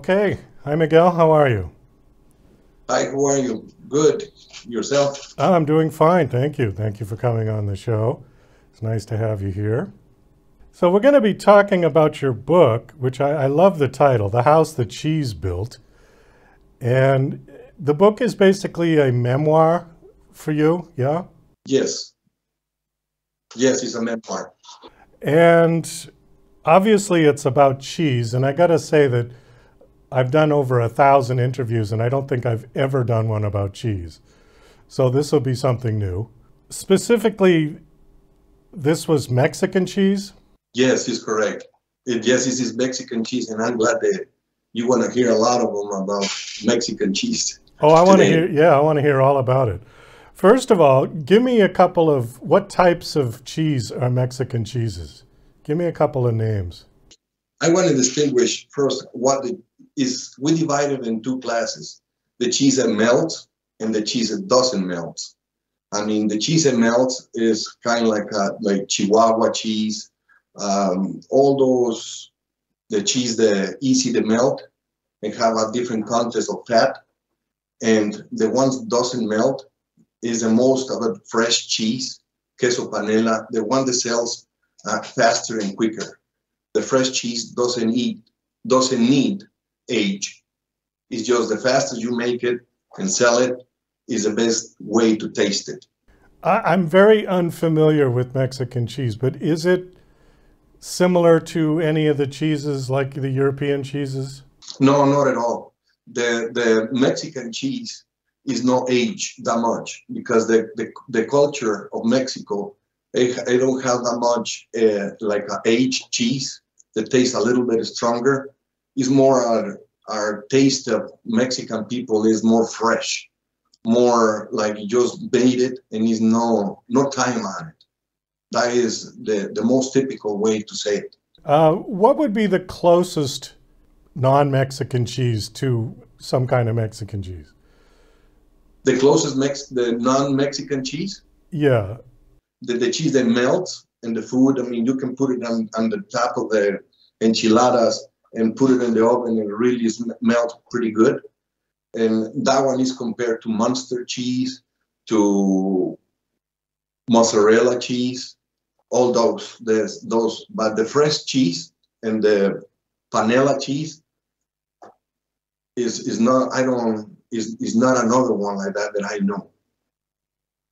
Okay. Hi, Miguel. How are you? Hi, how are you? Good. Yourself? I'm doing fine. Thank you. Thank you for coming on the show. It's nice to have you here. So, we're going to be talking about your book, which I love the title, The House That Cheese Built. And the book is basically a memoir for you, yeah? Yes. Yes, it's a memoir. And obviously, it's about cheese. And I got to say that I've done over 1,000 interviews, and I don't think I've ever done one about cheese. So, this will be something new. Specifically, this was Mexican cheese. Yes, it's correct. Yes, this is Mexican cheese, and I'm glad that you want to hear a lot of them about Mexican cheese Oh, I want to today. hear, yeah, I want to hear all about it. First of all, give me a couple of what types of cheese are Mexican cheeses? Give me a couple of names. I want to distinguish first what it is. We divide it in two classes, the cheese that melts and the cheese that doesn't melt. I mean, the cheese that melts is kind of like Chihuahua cheese, all those, the cheese that easy to melt and have a different content of fat. And the ones that doesn't melt is the most of a fresh cheese, queso panela, the one that sells faster and quicker. The fresh cheese doesn't need age. It's just the faster you make it and sell it is the best way to taste it. I'm very unfamiliar with Mexican cheese, but is it similar to any of the cheeses like the European cheeses? No, not at all. The Mexican cheese is not aged that much because the culture of Mexico, they don't have that much like a aged cheese that tastes a little bit stronger. It's more our taste of Mexican people is more fresh, more like you just bait it and is no time on it. That is the most typical way to say it. What would be the closest non-Mexican cheese to some kind of Mexican cheese? The closest the non-Mexican cheese, Yeah. the cheese that melts in the food. I mean, you can put it on the top of the enchiladas and put it in the oven and it really melt pretty good. And that one is compared to Munster cheese, to mozzarella cheese, all those. There's those, but the fresh cheese and the panela cheese is not. I don't. Is not another one like that I know.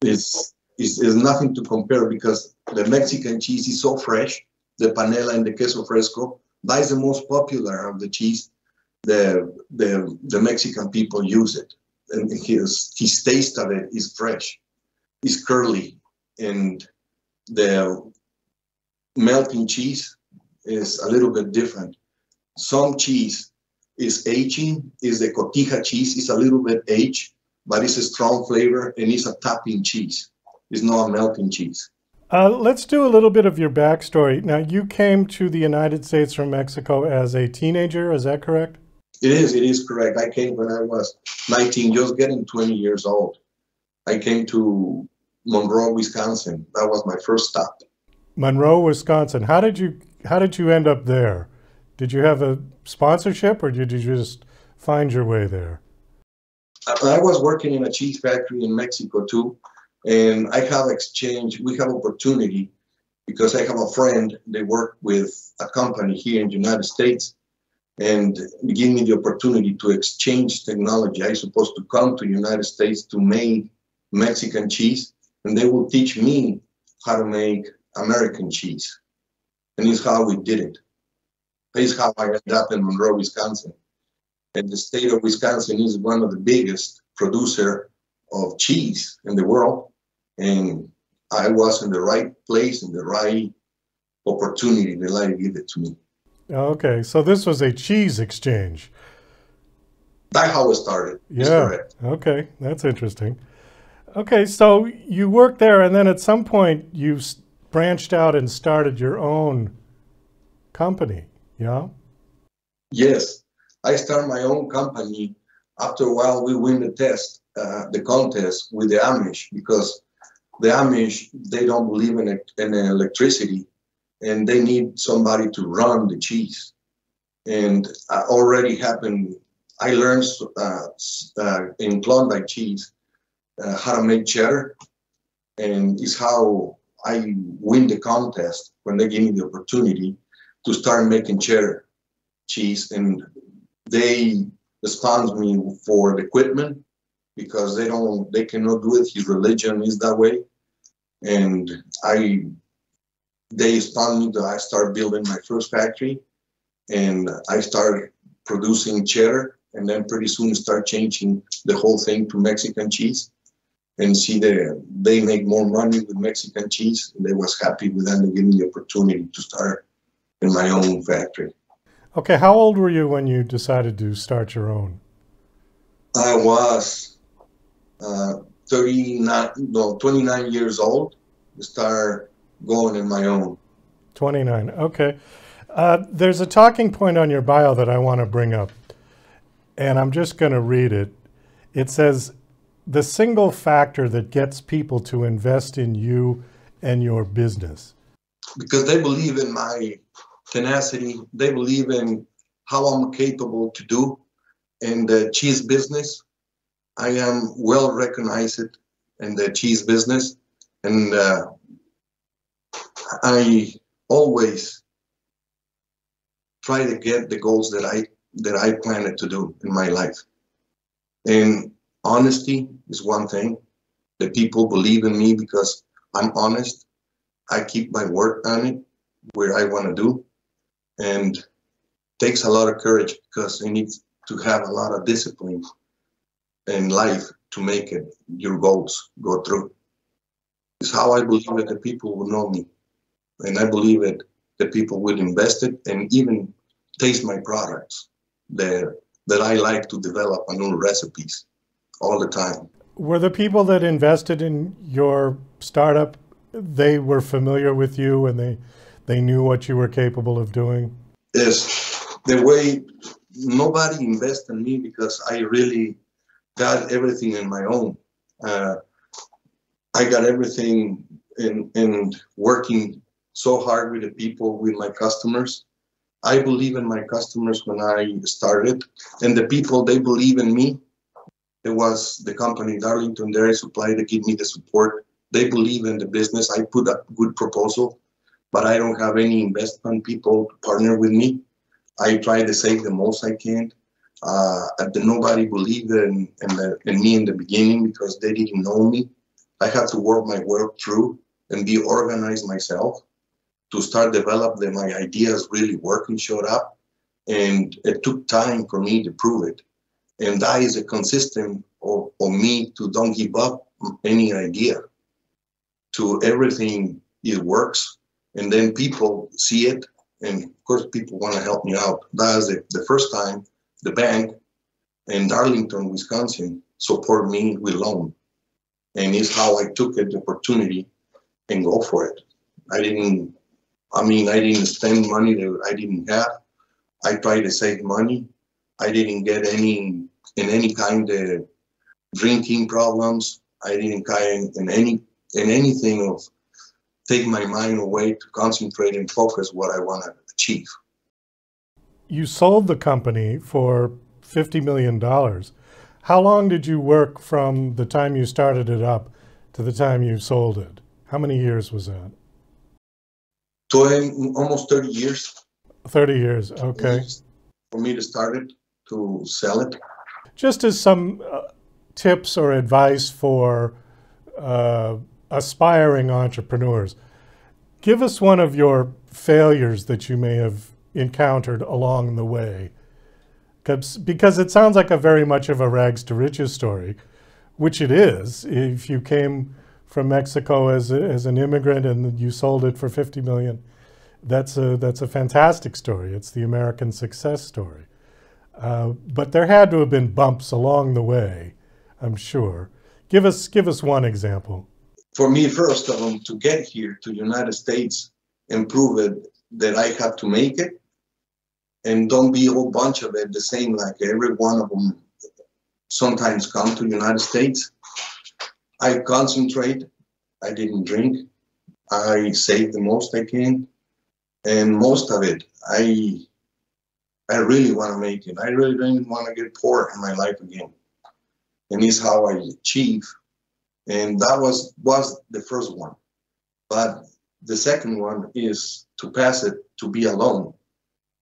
It's nothing to compare because the Mexican cheese is so fresh. The panela and the queso fresco, that is the most popular of the cheese. The Mexican people use it, and his taste of it is fresh, it's curly, and the melting cheese is a little bit different. Some cheese is aging, is the cotija cheese, is a little bit aged, but it's a strong flavor and it's a topping cheese. It's not a melting cheese. Let's do a little bit of your backstory. Now, you came to the United States from Mexico as a teenager, is that correct? It is correct. I came when I was 19, just getting 20 years old. I came to Monroe, Wisconsin. That was my first stop. Monroe, Wisconsin. How did you end up there? Did you have a sponsorship or did you just find your way there? I was working in a cheese factory in Mexico too, and I have exchange. We have opportunity because I have a friend. They work with a company here in the United States, and give me the opportunity to exchange technology. I supposed to come to the United States to make Mexican cheese, and they will teach me how to make American cheese, and it's how we did it. This is how I ended up in Monroe, Wisconsin. And the state of Wisconsin is one of the biggest producer of cheese in the world. And I was in the right place and the right opportunity that life gave it to me. Okay, so this was a cheese exchange. That's how it started. Is Yeah, correct. okay, that's interesting. Okay, so you worked there and then at some point you branched out and started your own company, yeah? Yes, I started my own company. After a while, we win the contest with the Amish because the Amish, they don't believe in electricity and they need somebody to run the cheese. And I already happened. I learned in Klondike cheese how to make cheddar, and is how I win the contest when they give me the opportunity to start making cheddar cheese. And they sponsor me for the equipment because they cannot do it. His religion is that way, and they sponsor me to I start building my first factory, and I started producing cheddar, and then pretty soon start changing the whole thing to Mexican cheese, and see they make more money with Mexican cheese, and they was happy with that and gave me the opportunity to start in my own factory. Okay, how old were you when you decided to start your own? I was 29 years old to start going in my own. 29, okay. There's a talking point on your bio that I want to bring up, and I'm just going to read it. It says, the single factor that gets people to invest in you and your business. Because they believe in my tenacity, they believe in how I'm capable to do in the cheese business. I am well recognized in the cheese business, and I always try to get the goals that I planned to do in my life. And honesty is one thing. The people believe in me because I'm honest. I keep my word on it, where I want to do. And it takes a lot of courage because you need to have a lot of discipline in life to make your goals go through. It's how I believe that the people will know me. And I believe that the people will invest it and even taste my products that I like to develop new recipes all the time. Were the people that invested in your startup, they were familiar with you and they knew what you were capable of doing? Yes, the way nobody invested in me because I really got everything in my own. I got everything in working so hard with the people, with my customers. I believe in my customers when I started, and the people, they believe in me. It was the company Darlington Dairy Supply that gave me the support. They believe in the business. I put a good proposal, but I don't have any investment people to partner with me. I try to save the most I can. Nobody believed in me in the beginning because they didn't know me. I had to work my way through and be organized myself to start developing my ideas really working, showed up. And it took time for me to prove it. And that is a consistent of me to don't give up any idea. To everything, it works. And then people see it. And of course, people want to help me out. That was the first time the bank in Darlington, Wisconsin, support me with loan. And it's how I took the opportunity and go for it. I didn't spend money that I didn't have. I tried to save money. I didn't get in any kind of drinking problems. I didn't get in anything of take my mind away to concentrate and focus what I want to achieve. You sold the company for $50 million. How long did you work from the time you started it up to the time you sold it? How many years was that? Almost 30 years. 30 years, okay. For me to start it, to sell it. Just as some tips or advice for aspiring entrepreneurs, give us one of your failures that you may have encountered along the way. Because it sounds like a very much of a rags to riches story, which it is. If you came from Mexico as an immigrant and you sold it for $50 million, that's a fantastic story. It's the American success story. But there had to have been bumps along the way, I'm sure. Give us one example. For me, first of all, to get here to the United States and prove it that I have to make it, and don't be a whole bunch of it the same, like every one of them sometimes come to the United States. I concentrate. I didn't drink. I saved the most I can. And most of it, I I really want to make it. I really didn't want to get poor in my life again. And it's how I achieve. And that was the first one. But the second one is to pass it, to be alone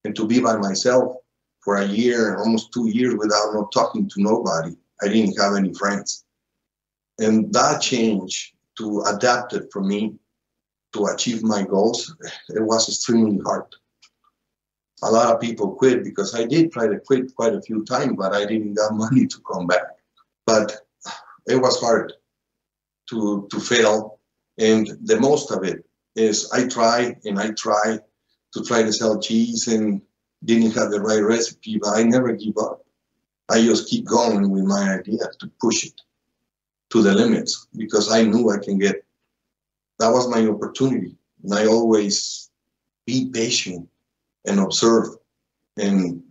and to be by myself for a year, almost 2 years without not talking to nobody. I didn't have any friends. And that change to adapt it for me to achieve my goals, it was extremely hard. A lot of people quit because I did try to quit quite a few times, but I didn't got money to come back. But it was hard to fail. And the most of it is I try to sell cheese and didn't have the right recipe, but I never give up. I just keep going with my idea to push it to the limits because I knew I can get. That was my opportunity. And I always be patient and observe and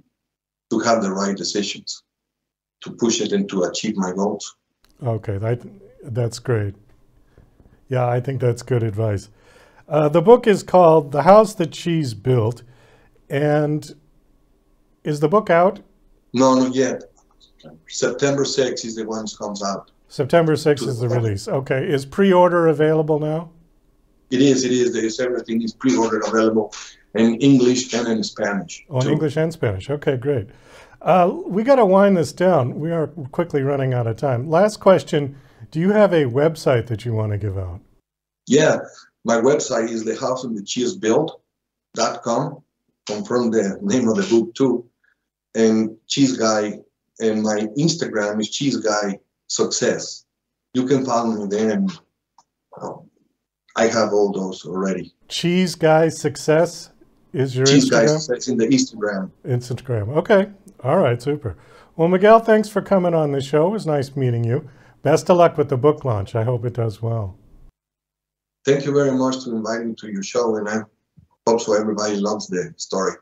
to have the right decisions to push it and to achieve my goals. Okay, that's great. Yeah, I think that's good advice. The book is called The House That Cheese Built. And is the book out? No, not yet. September 6th is the one that comes out. September 6th is the release. Okay. Is pre-order available now? It is. There's everything is pre-order available in English and in Spanish. Oh, in English and Spanish. Okay, great. We got to wind this down. We are quickly running out of time. Last question. Do you have a website that you want to give out? Yeah. My website is thehousethatcheesebuilt.com. Confirm the name of the book too. And Cheese Guy, and my Instagram is Cheese Guy Success. You can follow me there, and I have all those already. Cheese Guy Success is your Cheese Instagram? Guy Success in the Instagram. Instagram. Okay. All right. Super. Well, Miguel, thanks for coming on the show. It was nice meeting you. Best of luck with the book launch. I hope it does well. Thank you very much for inviting me to your show, and I hope so everybody loves the story.